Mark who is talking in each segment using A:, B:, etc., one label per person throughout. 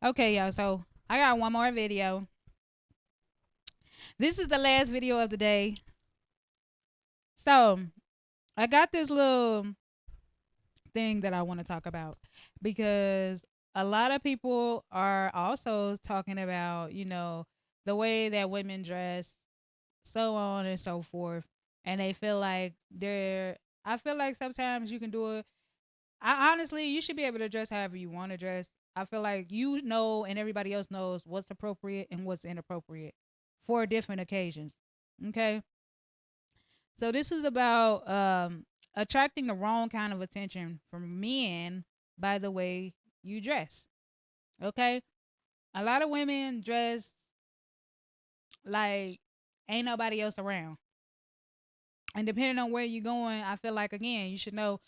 A: Okay, y'all. So I got one more video. This is the last video of the day. So I got this little thing that I want to talk about because a lot of people are also talking about, the way that women dress, so on and so forth. And they feel like I feel like sometimes you can do it. Honestly, you should be able to dress however you want to dress. I feel like you know and everybody else knows what's appropriate and what's inappropriate for different occasions. Okay? So this is about attracting the wrong kind of attention from men by the way you dress. Okay? A lot of women dress like ain't nobody else around. And depending on where you're going, I feel like again, you should know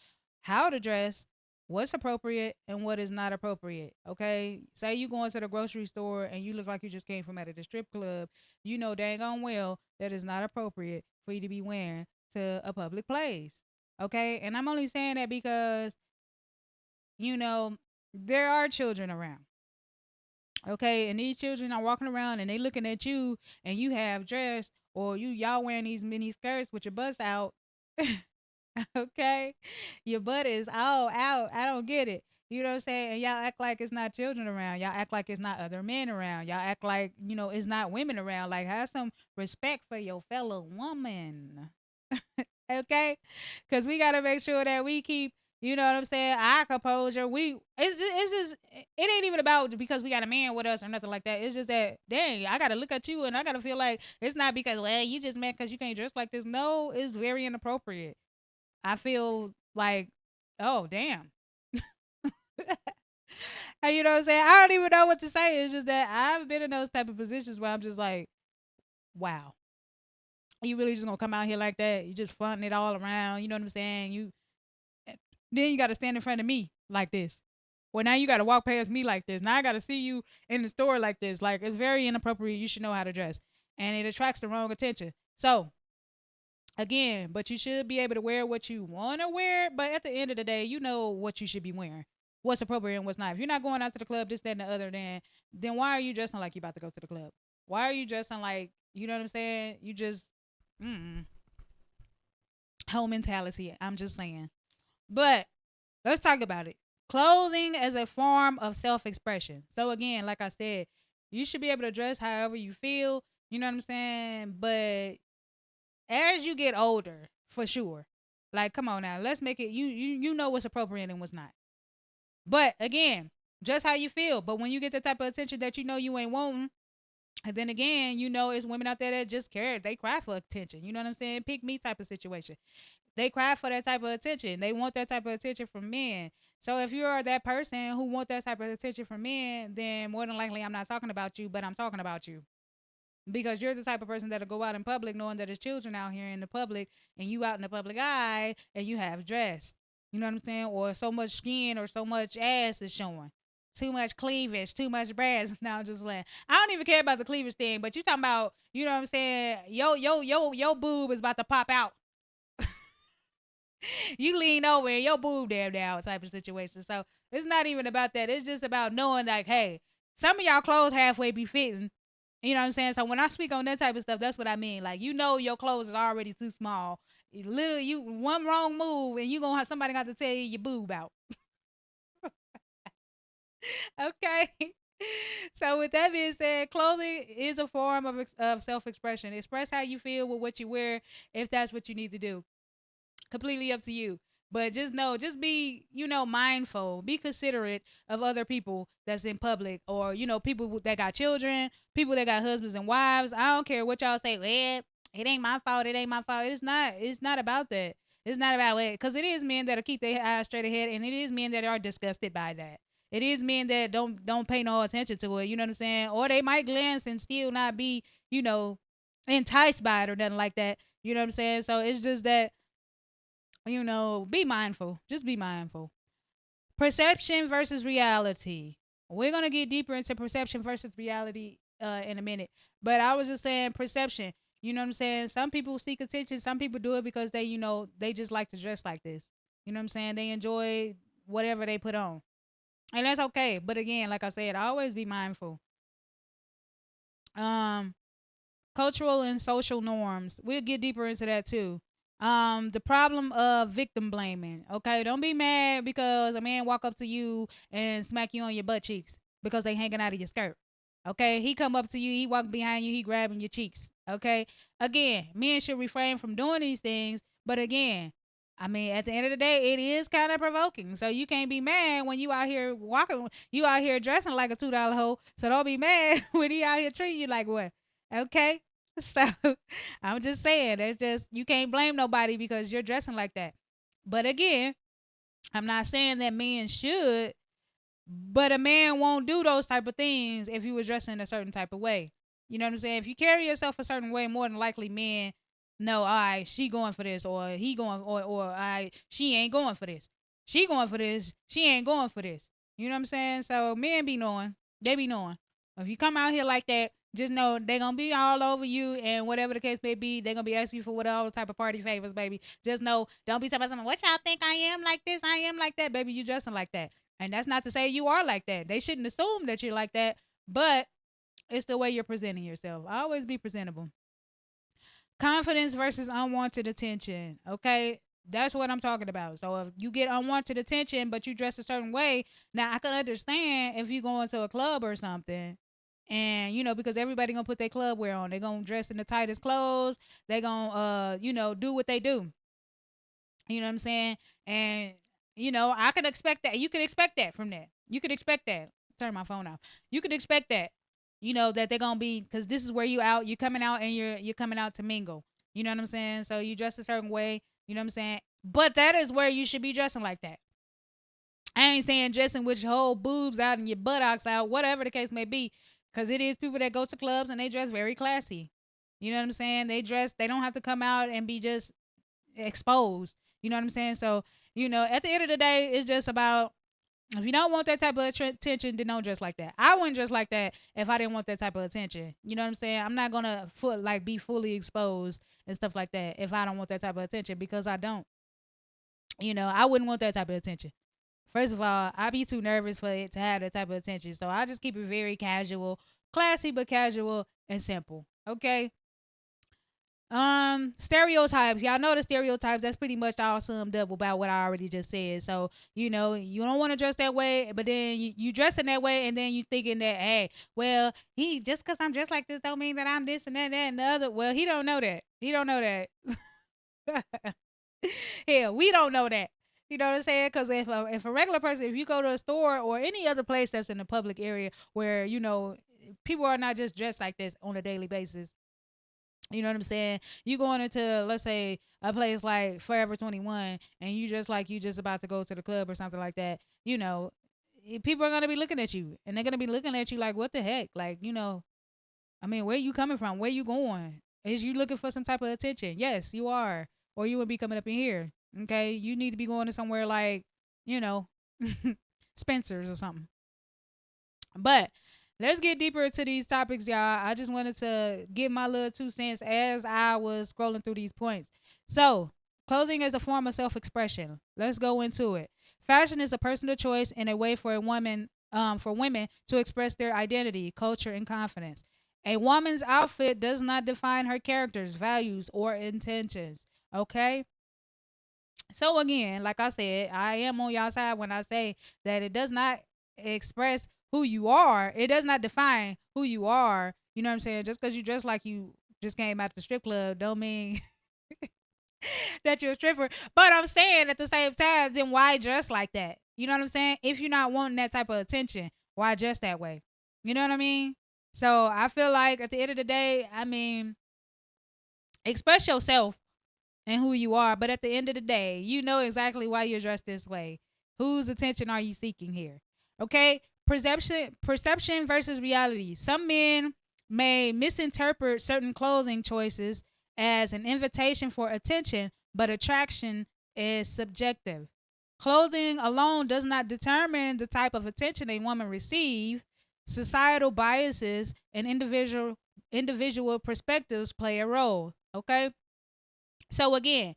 A: how to dress, what's appropriate and what is not appropriate. Okay. Say you going to the grocery store and you look like you just came from out of the strip club, you know dang on well that is not appropriate for you to be wearing to a public place. Okay. And I'm only saying that because, you know, there are children around. Okay, and these children are walking around and they looking at you and you have dress or y'all wearing these mini skirts with your butts out. Okay, your butt is all out. I don't get it. You know what I'm saying? And y'all act like it's not children around. Y'all act like it's not other men around. Y'all act like, it's not women around. Like, have some respect for your fellow woman. Okay? Because we got to make sure that we keep, you know what I'm saying, our composure. It's just, it ain't even about because we got a man with us or nothing like that. It's just that, dang, I got to look at you and I got to feel like it's not because, well, you just mad because you can't dress like this. No, it's very inappropriate. I feel like, oh damn. And you know what I'm saying? I don't even know what to say. It's just that I've been in those type of positions where I'm just like, wow. You really just gonna come out here like that? You just fronting it all around. You know what I'm saying? Then you got to stand in front of me like this. Well, now you got to walk past me like this. Now I got to see you in the store like this. Like it's very inappropriate. You should know how to dress, and it attracts the wrong attention. So again, but you should be able to wear what you want to wear. But at the end of the day, you know what you should be wearing, what's appropriate and what's not. If you're not going out to the club, this, that, and the other, then why are you dressing like you about to go to the club? Why are you dressing like you know what I'm saying? You just mm, whole mentality. I'm just saying. But let's talk about it. Clothing as a form of self-expression. So again, like I said, you should be able to dress however you feel. You know what I'm saying? But as you get older, for sure. Like, come on now, let's make it. You know what's appropriate and what's not. But again, just how you feel. But when you get the type of attention that you know you ain't wanting, and then again, it's women out there that just care. They cry for attention. You know what I'm saying? Pick me type of situation. They cry for that type of attention. They want that type of attention from men. So if you are that person who want that type of attention from men, then more than likely I'm not talking about you, but I'm talking about you because you're the type of person that'll go out in public knowing that there's children out here in the public and you out in the public eye and you have dressed. You know what I'm saying? Or so much skin or so much ass is showing. Too much cleavage, too much breasts. Now I'm just like I don't even care about the cleavage thing, but you talking about, you know what I'm saying? Yo boob is about to pop out. You lean over and your boob damn down type of situation. So it's not even about that. It's just about knowing like, hey, some of y'all clothes halfway be fitting. You know what I'm saying? So when I speak on that type of stuff, that's what I mean. Like your clothes is already too small. Literally, you one wrong move and you gonna have somebody got to tell you your boob out. Okay. So with that being said, clothing is a form of self-expression. Express how you feel with what you wear if that's what you need to do. Completely up to you. But just know, just be, mindful, be considerate of other people that's in public or, people that got children, people that got husbands and wives. I don't care what y'all say. Well, it ain't my fault. It ain't my fault. It's not about that. It's not about it. Because it is men that'll keep their eyes straight ahead and it is men that are disgusted by that. It is men that don't pay no attention to it. You know what I'm saying? Or they might glance and still not be, enticed by it or nothing like that. You know what I'm saying? So it's just that be mindful. Just be mindful. Perception versus reality. We're going to get deeper into perception versus reality in a minute. But I was just saying perception. You know what I'm saying? Some people seek attention. Some people do it because they just like to dress like this. You know what I'm saying? They enjoy whatever they put on. and that's okay. But again, like I said, always be mindful. Um, Cultural and social norms. We'll get deeper into that too. The problem of victim blaming. Okay, don't be mad because a man walk up to you and smack you on your butt cheeks because they hanging out of your skirt. Okay, he come up to you, he walk behind you, he grabbing your cheeks. Okay, again, men should refrain from doing these things. But again, I mean, at the end of the day, it is kind of provoking. So you can't be mad when you out here walking, you out here dressing like a $2 hoe. So don't be mad when he out here treating you like what. Okay, so I'm just saying, it's just you can't blame nobody because you're dressing like that. But again, I'm not saying that men should, but a man won't do those type of things if you was dressing a certain type of way. You know what I'm saying? If you carry yourself a certain way, more than likely men know, all right, she going for this, or he going, or all right, she ain't going for this. She going for this, she ain't going for this. You know what I'm saying? So men be knowing, they be knowing. If you come out here like that, just know they gonna be all over you, and whatever the case may be, they gonna be asking you for whatever type of party favors, baby. Just know, don't be talking about something. What y'all think I am like this? I am like that, baby. You dressing like that. And that's not to say you are like that. They shouldn't assume that you're like that, but it's the way you're presenting yourself. Always be presentable. Confidence versus unwanted attention. Okay. That's what I'm talking about. So if you get unwanted attention, but you dress a certain way, now I can understand if you go into a club or something, and because everybody gonna put their club wear on. They're gonna dress in the tightest clothes. They gonna do what they do. You know what I'm saying? And I could expect that. You could expect that from that. You could expect that. Turn my phone off. You could expect that. That they're gonna be, because this is where you out. You're coming out and you're coming out to mingle. You know what I'm saying? So you dress a certain way. You know what I'm saying? But that is where you should be dressing like that. I ain't saying dressing with your whole boobs out and your buttocks out, whatever the case may be, because it is people that go to clubs and they dress very classy. You know what I'm saying? They dress. They don't have to come out and be just exposed. You know what I'm saying? So, at the end of the day, it's just about, if you don't want that type of attention, then don't dress like that. I wouldn't dress like that if I didn't want that type of attention. You know what I'm saying? I'm not gonna be fully exposed and stuff like that if I don't want that type of attention, because I don't. I wouldn't want that type of attention. First of all, I'd be too nervous for it to have that type of attention. So I just keep it very casual, classy but casual and simple. Okay. Stereotypes. Y'all know the stereotypes. That's pretty much all summed up about what I already just said. So, you don't want to dress that way, but then you dressing that way, and then you thinking that, hey, well, he just because I'm dressed like this don't mean that I'm this and that and the other. Well, he don't know that. He don't know that. Hell, we don't know that. You know what I'm saying? Because if a regular person, if you go to a store or any other place that's in a public area where people are not just dressed like this on a daily basis, you know what I'm saying? You going into, let's say, a place like Forever 21, and you just like you just about to go to the club or something like that. People are gonna be looking at you, and they're gonna be looking at you like, what the heck? Like, I mean, where you coming from? Where you going? Is you looking for some type of attention? Yes, you are, or you would be coming up in here. Okay, you need to be going to somewhere like, you know, Spencer's or something. But let's get deeper into these topics, y'all. I just wanted to give my little 2 cents as I was scrolling through these points. So, clothing is a form of self expression. Let's go into it. Fashion is a personal choice and a way for women to express their identity, culture, and confidence. A woman's outfit does not define her character's values or intentions. Okay? So again, like I said, I am on y'all side when I say that it does not express who you are. It does not define who you are. You know what I'm saying? Just because you dress like you just came out the strip club, don't mean that you're a stripper. But I'm saying at the same time, then why dress like that? You know what I'm saying? If you're not wanting that type of attention, why dress that way? You know what I mean? So I feel like at the end of the day, I mean, express yourself and who you are. But at the end of the day, you know exactly why you're dressed this way. Whose attention are you seeking here? Okay? Perception versus reality. Some men may misinterpret certain clothing choices as an invitation for attention, but attraction is subjective. Clothing alone does not determine the type of attention a woman receives. Societal biases and individual perspectives play a role. Okay? So again,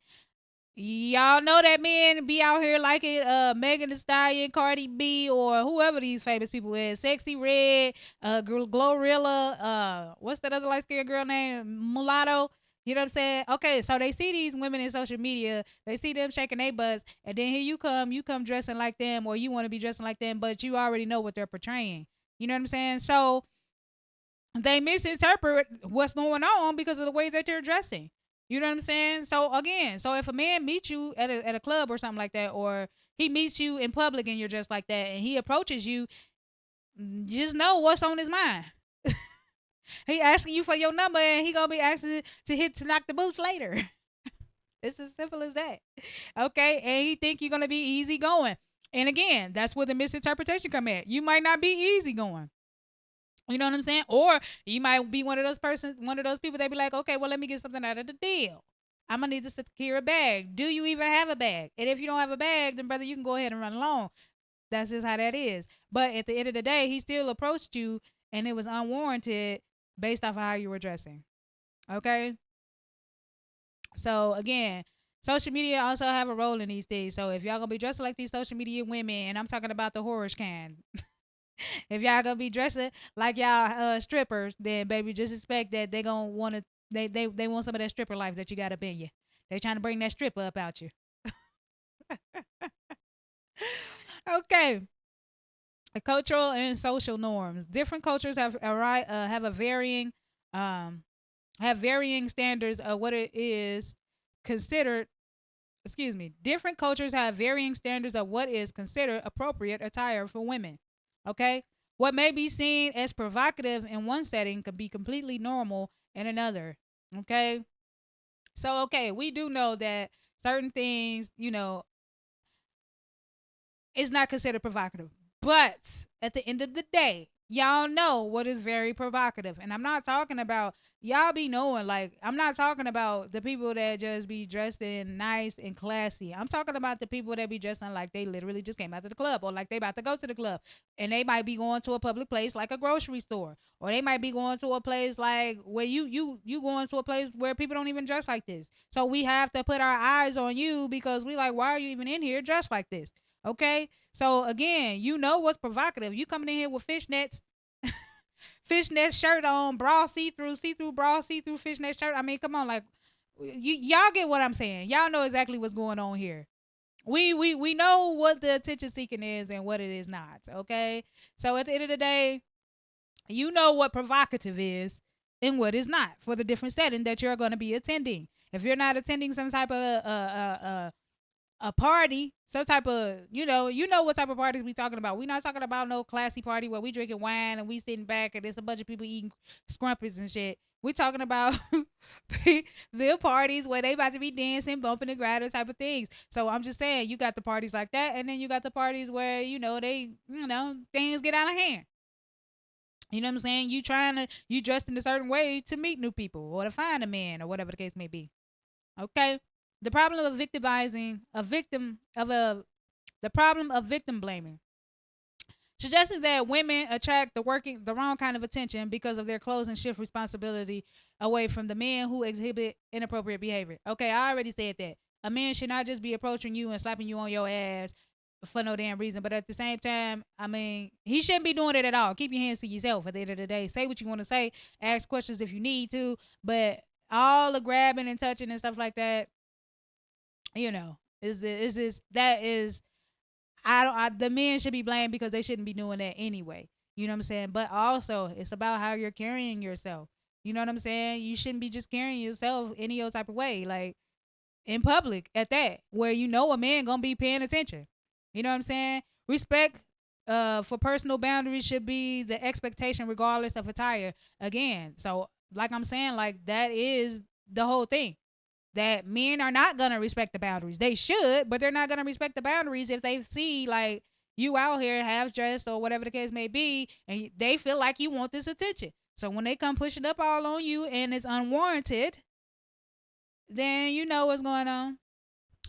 A: Y'all know that men be out here like it, Megan Thee Stallion, Cardi B, or whoever these famous people is. Sexy Red, Glorilla, what's that other light skinned girl name? Mulatto. You know what I'm saying? Okay, so they see these women in social media, they see them shaking their butts, and then here you come dressing like them, or you want to be dressing like them, but you already know what they're portraying. You know what I'm saying? So they misinterpret what's going on because of the way that you're dressing. You know what I'm saying? So again, so if a man meets you at a club or something like that, or he meets you in public and you're dressed like that, and he approaches you, just know what's on his mind. He asking you for your number, and he gonna be asking to knock the boots later. It's as simple as that. Okay, and he think you're gonna be easy going. And again, that's where the misinterpretation come in. You might not be easy going. You know what I'm saying? Or you might be one of those people that be like, okay, well, let me get something out of the deal. I'm gonna need to secure a bag. Do you even have a bag? And if you don't have a bag, then brother, you can go ahead and run along. That's just how that is. But at the end of the day, he still approached you, and it was unwarranted based off of how you were dressing. Okay. So again, social media also have a role in these things. So if y'all gonna be dressing like these social media women, and I'm talking about the horrors kind, if y'all gonna be dressing like y'all strippers, then baby, just expect that they gonna want to. They want some of that stripper life that you got up in you. They trying to bring that stripper up out you. Okay, cultural and social norms. Different cultures have a varying have varying standards of what it is considered. Excuse me. Different cultures have varying standards of what is considered appropriate attire for women. Okay? What may be seen as provocative in one setting could be completely normal in another. Okay? So, okay, we do know that certain things, it's not considered provocative. But at the end of the day, y'all know what is very provocative. And I'm not talking about y'all be knowing, like, I'm not talking about the people that just be dressed in nice and classy. I'm talking about the people that be dressing like they literally just came out of the club, or like they about to go to the club. And they might be going to a public place like a grocery store. Or they might be going to a place like where you going to a place where people don't even dress like this. So we have to put our eyes on you because we like, why are you even in here dressed like this? Okay? So again, you know what's provocative. You coming in here with fishnets, fishnet shirt on, bra see through bra, see through fishnet shirt. I mean, come on, like y'all get what I'm saying. Y'all know exactly what's going on here. We know what the attention seeking is and what it is not. Okay, so at the end of the day, you know what provocative is and what is not for the different setting that you're going to be attending. If you're not attending some type of a party, some type of you know what type of parties we talking about. We not talking about no classy party where we drinking wine and we sitting back and there's a bunch of people eating scrumpets and shit. We talking about the parties where they about to be dancing, bumping and grinding type of things. So I'm just saying, you got the parties like that, and then you got the parties where things get out of hand. You know what I'm saying? You dressed in a certain way to meet new people or to find a man or whatever the case may be. Okay. The problem of victimizing a victim of a the problem of victim blaming, suggesting that women attract the wrong kind of attention because of their clothes and shift responsibility away from the men who exhibit inappropriate behavior. Okay, I already said that. A man should not just be approaching you and slapping you on your ass for no damn reason. But at the same time, I mean, he shouldn't be doing it at all. Keep your hands to yourself at the end of the day. Say what you want to say. Ask questions if you need to. But all the grabbing and touching and stuff like that, is this that is I don't. The men should be blamed because they shouldn't be doing that anyway. You know what I'm saying? But also, it's about how you're carrying yourself. You know what I'm saying? You shouldn't be just carrying yourself any old type of way, like in public at that, where you know a man gonna be paying attention. You know what I'm saying? Respect for personal boundaries should be the expectation regardless of attire. Again, so like I'm saying, like that is the whole thing, that men are not gonna respect the boundaries. They should, but they're not gonna respect the boundaries if they see like you out here half dressed or whatever the case may be, and they feel like you want this attention. So when they come pushing up all on you and it's unwarranted, then you know what's going on.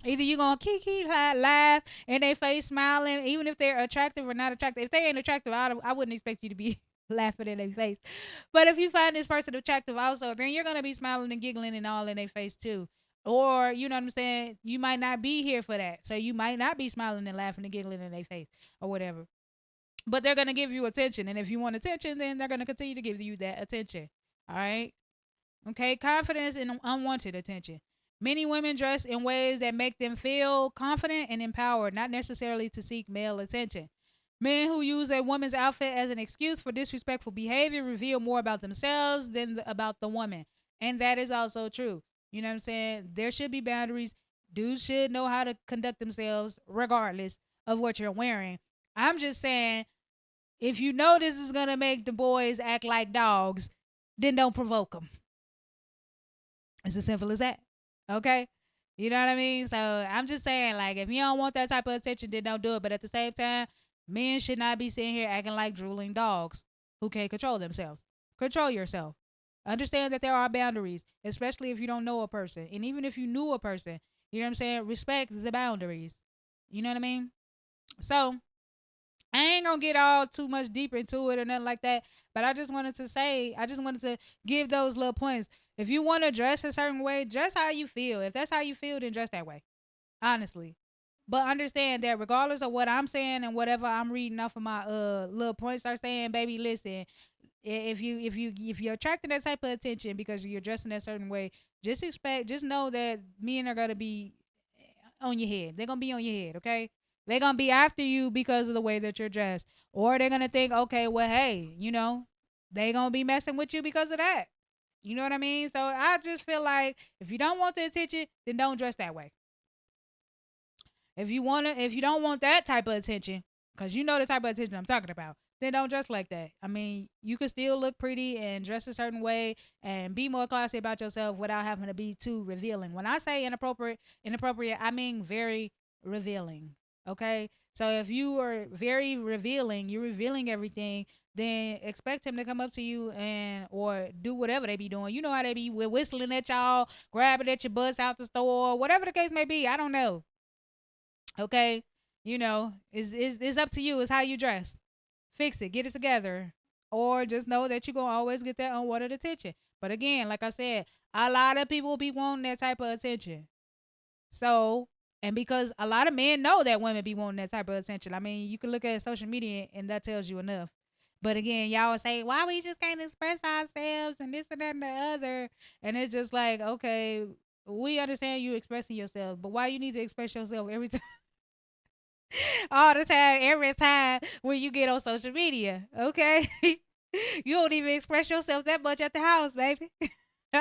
A: Either you gonna kiki laugh in their face, smiling, even if they're attractive or not attractive. If they ain't attractive, I wouldn't expect you to be laughing in their face. But if you find this person attractive, also, then you're gonna be smiling and giggling and all in their face too. Or, you know what I'm saying? You might not be here for that. So you might not be smiling and laughing and giggling in their face or whatever. But they're going to give you attention. And if you want attention, then they're going to continue to give you that attention. All right. Okay. Confidence and unwanted attention. Many women dress in ways that make them feel confident and empowered, not necessarily to seek male attention. Men who use a woman's outfit as an excuse for disrespectful behavior reveal more about themselves than about the woman. And that is also true. You know what I'm saying? There should be boundaries. Dudes should know how to conduct themselves regardless of what you're wearing. I'm just saying, if you know this is going to make the boys act like dogs, then don't provoke them. It's as simple as that. Okay? You know what I mean? So I'm just saying, like, if you don't want that type of attention, then don't do it. But at the same time, men should not be sitting here acting like drooling dogs who can't control themselves. Control yourself. Understand that there are boundaries, especially if you don't know a person. And even if you knew a person, you know what I'm saying? Respect the boundaries. You know what I mean? So I ain't gonna get all too much deeper into it or nothing like that. But I just wanted to give those little points. If you want to dress a certain way, dress how you feel. If that's how you feel, then dress that way. Honestly. But understand that regardless of what I'm saying and whatever I'm reading off of my little points are saying, baby, listen, if you're attracting that type of attention because you're dressing a certain way, just know that men are gonna be on your head. They're gonna be on your head, okay? They're gonna be after you because of the way that you're dressed. Or they're gonna think, okay, well, hey, they gonna be messing with you because of that. You know what I mean? So I just feel like if you don't want the attention, then don't dress that way. If you don't want that type of attention, because you know the type of attention I'm talking about, then don't dress like that. I mean, you can still look pretty and dress a certain way and be more classy about yourself without having to be too revealing. When I say inappropriate, I mean very revealing. Okay? So if you are very revealing, you're revealing everything, then expect him to come up to you and or do whatever they be doing. You know how they be whistling at y'all, grabbing at your butts out the store, whatever the case may be. I don't know. Okay, it's up to you. It's how you dress. Fix it. Get it together. Or just know that you're gonna always get that unwanted attention. But again, like I said, a lot of people be wanting that type of attention. So, and because a lot of men know that women be wanting that type of attention. I mean, you can look at social media and that tells you enough. But again, y'all would say, why we just can't express ourselves and this and that and the other. And it's just like, okay, we understand you expressing yourself, but why you need to express yourself every time? All the time, every time when you get on social media. Okay, you don't even express yourself that much at the house, baby. So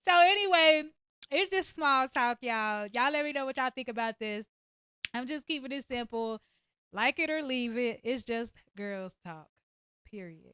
A: anyway, it's just small talk, y'all. Y'all let me know what y'all think about this. I'm just keeping it simple. Like it or leave it. It's just girls talk. Period.